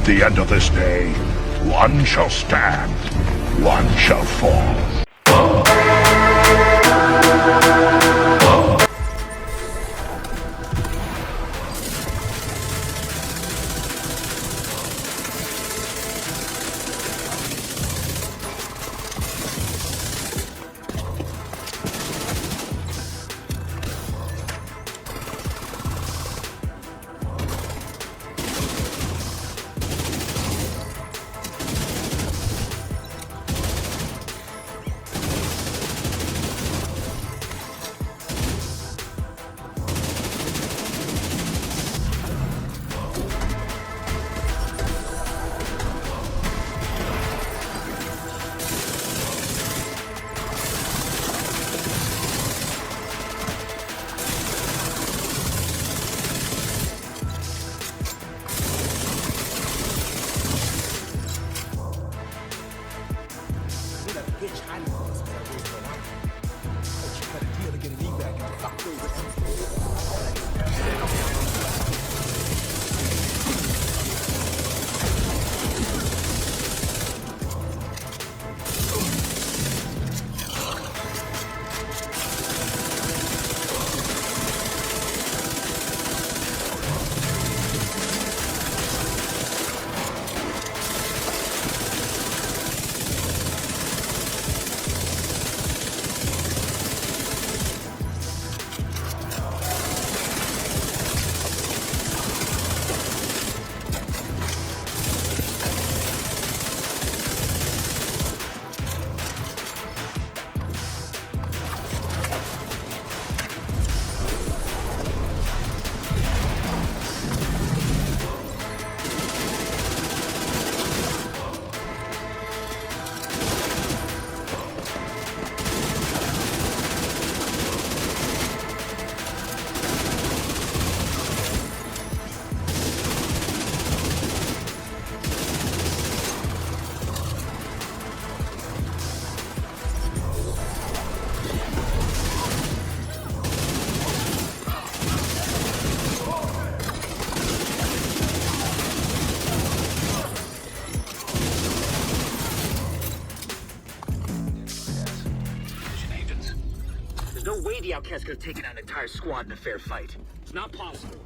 At the end of this day, one shall stand, one shall fall. There's no way the outcast could have taken out an entire squad in a fair fight. It's not possible.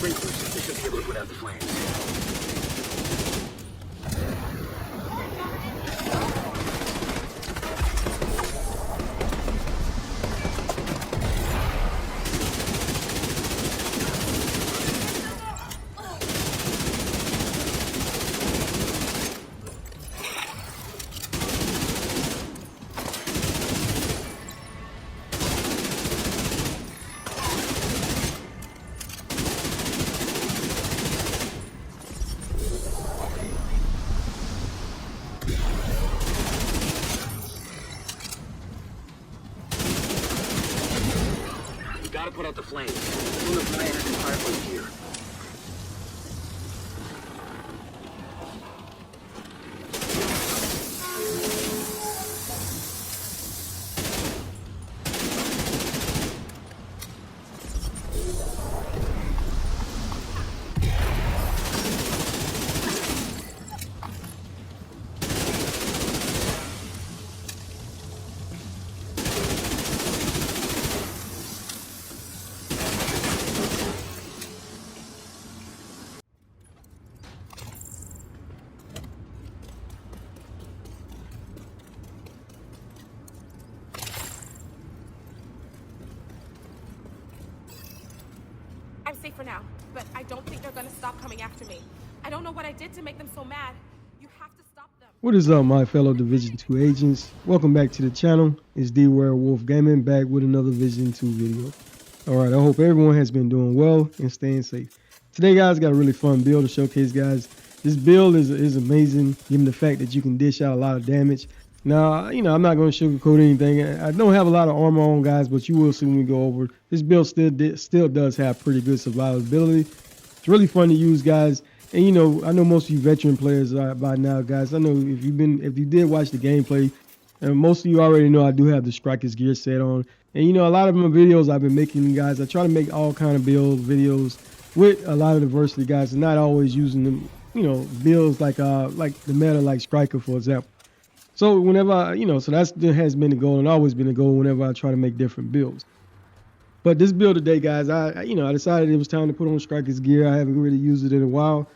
Sprinklers, they should be able to put out the flames. We gotta put out the flames. Soon the fire has fireplace here. I'm safe for now, but I don't think they're gonna stop coming after me. I don't know what I did to make them so mad. You have to stop them. What is up, my fellow Division 2 agents? Welcome back to the channel. It's D Werewolf Gaming back with another Division 2 video. Alright, I hope everyone has been doing well and staying safe. Today, guys, got a really fun build to showcase, guys. This build is amazing, given the fact that you can dish out a lot of damage. Now, I'm not going to sugarcoat anything. I don't have a lot of armor on, guys, but you will see when we go over. This build still does have pretty good survivability. It's really fun to use, guys. And I know most of you veteran players by now, guys. I know if you did watch the gameplay, and most of you already know I do have the Striker's gear set on. And a lot of my videos I've been making, guys, I try to make all kind of build videos with a lot of diversity, guys, and not always using them, builds like the meta like Striker, for example. So whenever so that has been the goal and always been the goal whenever I try to make different builds. But this build today, guys, I decided it was time to put on Striker's gear. I haven't really used it in a while.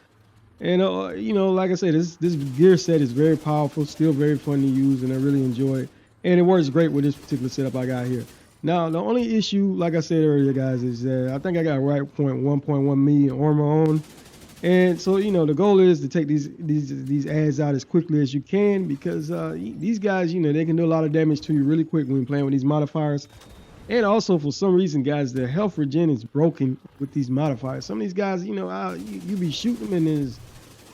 And, like I said, this gear set is very powerful, still very fun to use, and I really enjoy it. And it works great with this particular setup I got here. Now, the only issue, like I said earlier, guys, is that I think I got right 1.1 million armor on. And so, the goal is to take these ads out as quickly as you can, because these guys, they can do a lot of damage to you really quick when you're playing with these modifiers. And also, for some reason, guys, the health regen is broken with these modifiers. Some of these guys, you be shooting them, and is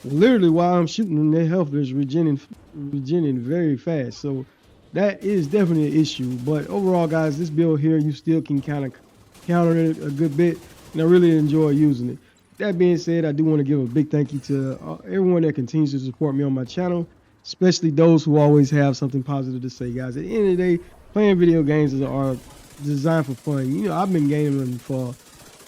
literally while I'm shooting them, their health is regening very fast. So that is definitely an issue. But overall, guys, this build here, you still can kind of counter it a good bit, and I really enjoy using it. That being said, I do want to give a big thank you to everyone that continues to support me on my channel, especially those who always have something positive to say, guys. At the end of the day, playing video games are designed for fun. I've been gaming for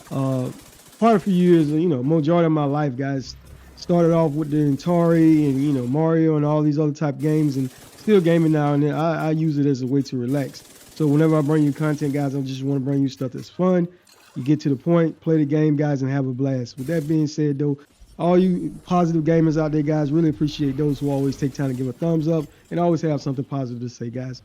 quite a few years. Majority of my life, guys. Started off with the Atari and Mario and all these other type games, and still gaming now and then. I use it as a way to relax. So whenever I bring you content, guys, I just want to bring you stuff that's fun. You get to the point, play the game, guys, and have a blast. With that being said, though, all you positive gamers out there, guys, really appreciate those who always take time to give a thumbs up and always have something positive to say, guys.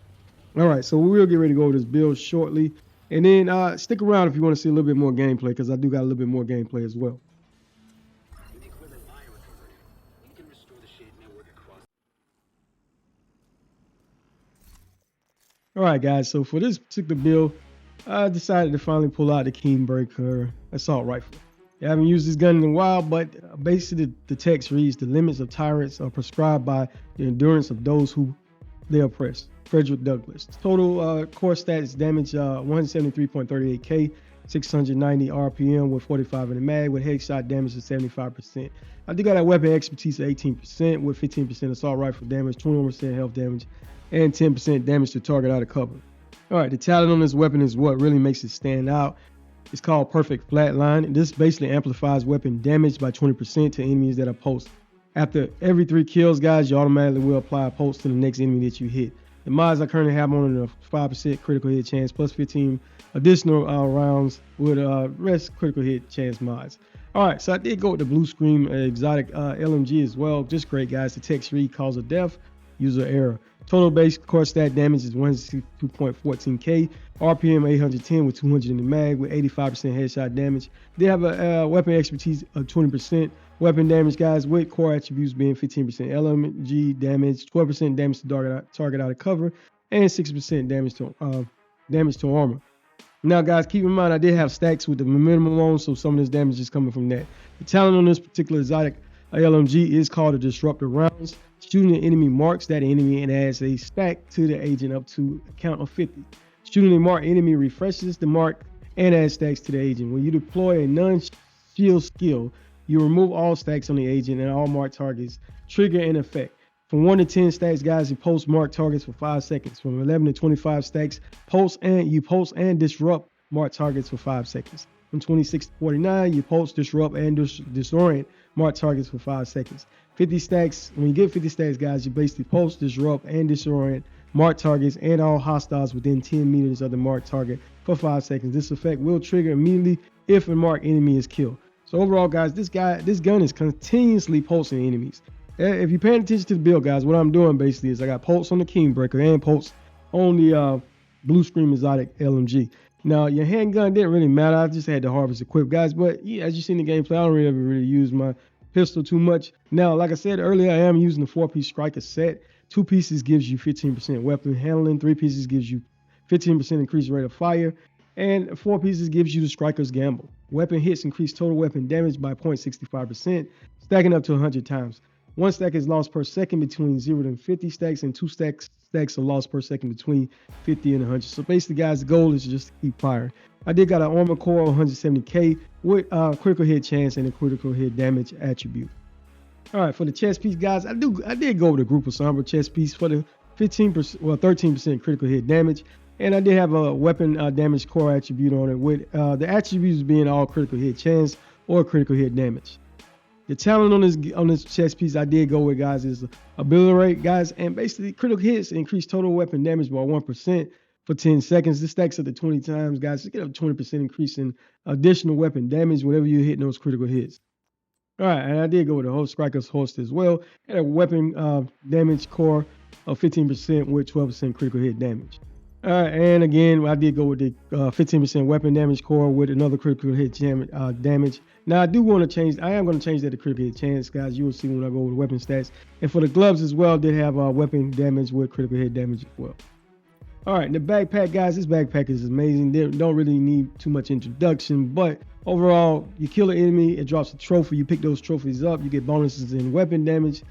All right, so we will get ready to go over this build shortly. And then stick around if you want to see a little bit more gameplay, because I do got a little bit more gameplay as well. All right, guys, so for this particular build, I decided to finally pull out the KingBreaker assault rifle. I haven't used this gun in a while, but basically the text reads, "The limits of tyrants are prescribed by the endurance of those who they oppress." Frederick Douglass. Total core stats damage 173.38k, 690 RPM with 45 in the mag, with headshot damage of 75%. I do got a weapon expertise of 18% with 15% assault rifle damage, 21% health damage, and 10% damage to target out of cover. All right, the talent on this weapon is what really makes it stand out. It's called Perfect Flatline. This basically amplifies weapon damage by 20% to enemies that are pulsed. After every 3 kills, guys, you automatically will apply a pulse to the next enemy that you hit. The mods I currently have on a 5% critical hit chance plus 15 additional rounds with rest critical hit chance mods. All right, so I did go with the Blue Scream exotic LMG as well. Just great, guys. The text read cause of death, user error. Total base core stat damage is 162.14k, RPM 810 with 200 in the mag with 85% headshot damage. They have a weapon expertise of 20%. Weapon damage, guys, with core attributes being 15% LMG damage, 12% damage to target out of cover, and 6% damage to armor. Now, guys, keep in mind I did have stacks with the minimum on, so some of this damage is coming from that. The talent on this particular exotic LMG is called a Disruptor Rounds. Shooting an enemy marks that enemy and adds a stack to the agent up to a count of 50. Shooting a marked enemy refreshes the mark and adds stacks to the agent. When you deploy a non-shield skill, you remove all stacks on the agent and all marked targets trigger an effect. From 1 to 10 stacks, guys, you pulse marked targets for 5 seconds. From 11 to 25 stacks, you pulse and disrupt marked targets for 5 seconds. From 26 to 49, you pulse, disrupt, and disorient marked targets for 5 seconds. 50 stacks, when you get 50 stacks, guys, you basically pulse, disrupt, and disorient marked targets and all hostiles within 10 meters of the marked target for 5 seconds. This effect will trigger immediately if a marked enemy is killed. So overall, guys, this gun is continuously pulsing enemies. If you're paying attention to the build, guys, what I'm doing basically is I got pulse on the KingBreaker and pulse on the Blue Scream exotic LMG. Now, your handgun didn't really matter. I just had the harvest equipped, guys. But yeah, as you see in the gameplay, I don't really use my pistol too much. Now, like I said earlier, I am using the 4-piece striker set. 2 pieces gives you 15% weapon handling. 3 pieces gives you 15% increased rate of fire. And 4 pieces gives you the striker's gamble. Weapon hits increase total weapon damage by 0.65%, stacking up to 100 times. 1 stack is lost per second between 0 and 50 stacks, and 2 stacks are lost per second between 50 and 100. So basically, guys, the goal is just to keep firing. I did got an armor core of 170k with critical hit chance and a critical hit damage attribute. All right, for the chest piece, guys, I did go with a group of somber chest piece for the 13% critical hit damage, and I did have a weapon damage core attribute on it with the attributes being all critical hit chance or critical hit damage. The talent on this chest piece I did go with, guys, is ability rate, guys, and basically critical hits increase total weapon damage by 1% for 10 seconds. This stacks up to 20 times, guys. Just get a 20% increase in additional weapon damage whenever you're hitting those critical hits. All right, and I did go with the Striker's Host as well, and a weapon damage core of 15% with 12% critical hit damage. All right, and again, I did go with the 15% weapon damage core with another critical hit damage. Now, I am going to change that to critical hit chance, guys. You will see when I go with weapon stats. And for the gloves as well, they have weapon damage with critical hit damage as well. All right, the backpack, guys, this backpack is amazing. They don't really need too much introduction, but overall, you kill an enemy, it drops a trophy. You pick those trophies up, you get bonuses in weapon damage,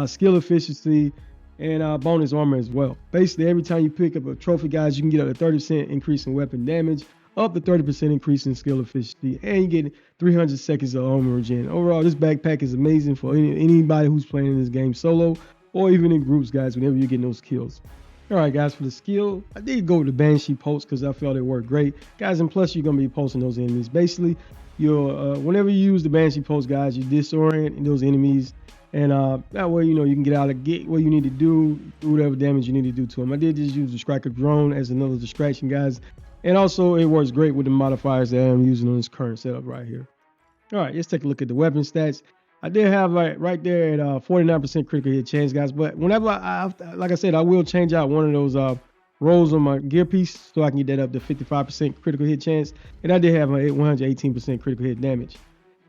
skill efficiency, and bonus armor as well. Basically, every time you pick up a trophy, guys, you can get a 30% increase in weapon damage, up to 30% increase in skill efficiency, and you get 300 seconds of armor regen. Overall, this backpack is amazing for anybody who's playing this game solo or even in groups, guys, whenever you're getting those kills. All right, guys, for the skill, I did go with the Banshee pulse because I felt it worked great. Guys, and plus you're going to be pulsing those enemies. Basically, whenever you use the Banshee pulse, guys, you disorient those enemies. And that way, you can get what you need to do whatever damage you need to do to them. I did just use the Striker drone as another distraction, guys. And also, it works great with the modifiers that I'm using on this current setup right here. All right, let's take a look at the weapon stats. I did have right there at 49% critical hit chance, guys. But whenever like I said, I will change out one of those rolls on my gear piece so I can get that up to 55% critical hit chance. And I did have a 118% critical hit damage.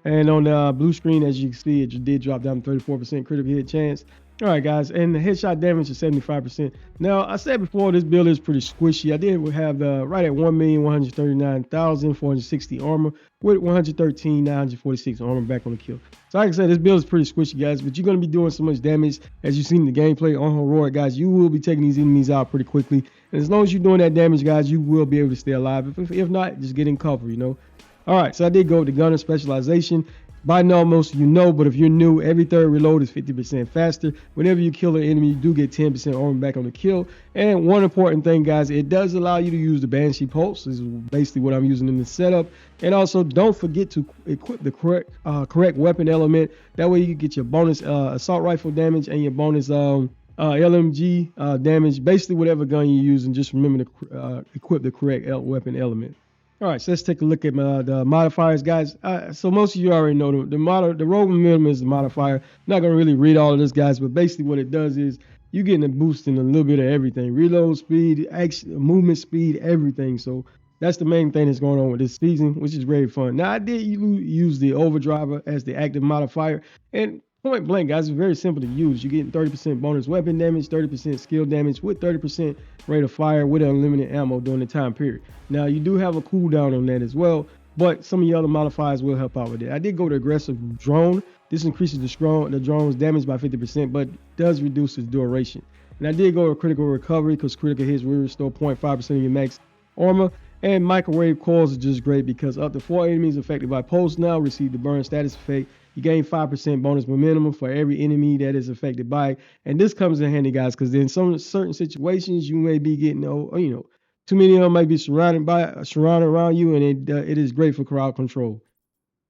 And on the blue screen, as you can see, it did drop down to 34% critical hit chance. All right, guys, and the headshot damage is 75%. Now, I said before, this build is pretty squishy. I did have the right at 1,139,460 armor with 113,946 armor back on the kill. So like I said, this build is pretty squishy, guys, but you're going to be doing so much damage as you've seen in the gameplay on Heroic, guys. You will be taking these enemies out pretty quickly. And as long as you're doing that damage, guys, you will be able to stay alive. If not, just get in cover, you know. All right, so I did go with the gunner specialization. By now, most of you know, but if you're new, every third reload is 50% faster. Whenever you kill an enemy, you do get 10% armor back on the kill. And one important thing, guys, it does allow you to use the Banshee Pulse. This is basically what I'm using in this setup. And also, don't forget to equip the correct weapon element. That way you can get your bonus assault rifle damage and your bonus LMG damage. Basically, whatever gun you're using, just remember to equip the correct weapon element. All right, so let's take a look at the modifiers, guys. So most of you already know the rogue momentum is the modifier. I'm not going to really read all of this, guys, but basically what it does is you're getting a boost in a little bit of everything. Reload speed, action, movement speed, everything. So that's the main thing that's going on with this season, which is very fun. Now, I did use the overdriver as the active modifier. And point blank, guys, it's very simple to use. You're getting 30% bonus weapon damage, 30% skill damage with 30% rate of fire with unlimited ammo during the time period. Now, you do have a cooldown on that as well, but some of the other modifiers will help out with it. I did go to aggressive drone. This increases the drone's damage by 50%, but does reduce its duration. And I did go to critical recovery because critical hits will restore 0.5% of your max armor. And microwave coils is just great because up to 4 enemies affected by pulse now receive the burn status effect. You gain 5% bonus momentum for every enemy that is affected by it. And this comes in handy, guys, because in some certain situations you may be getting, too many of them might be surrounded around you, and it is great for crowd control.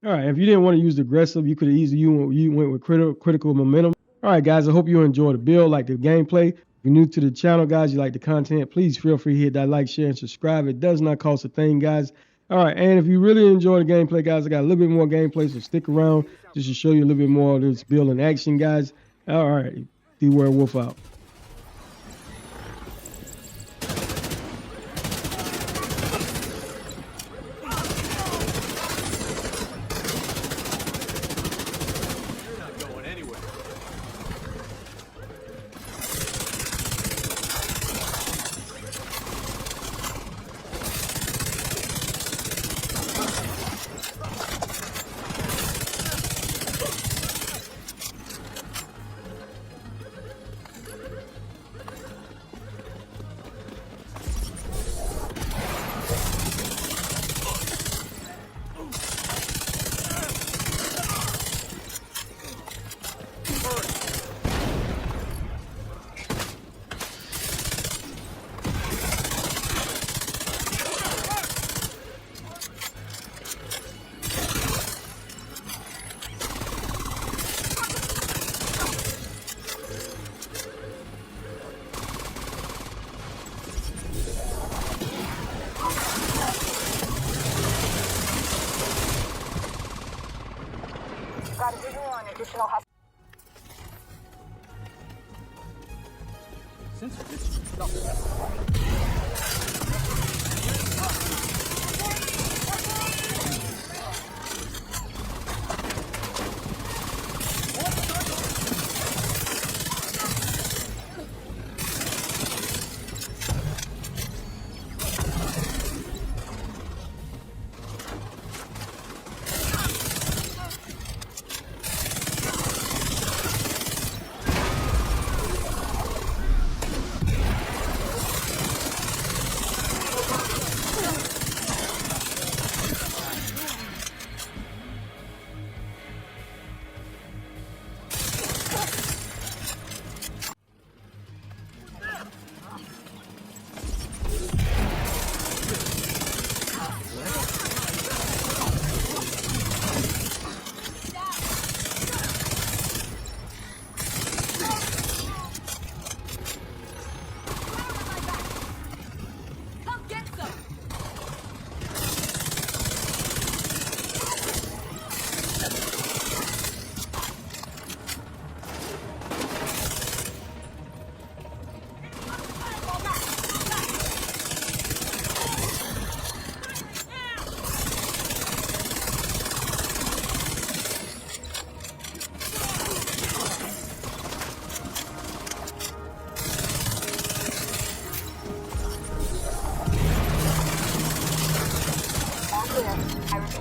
All right, if you didn't want to use the aggressive, you could have easily you went with critical momentum. All right, guys, I hope you enjoyed the build, like the gameplay. If you're new to the channel, guys, you like the content, please feel free to hit that like, share, and subscribe. It does not cost a thing, guys. All right, and if you really enjoy the gameplay, guys, I got a little bit more gameplay, so stick around just to show you a little bit more of this build in action, guys. All right, D-Werewolf out. Got a visual on additional hospital.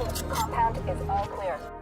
Compound is all clear.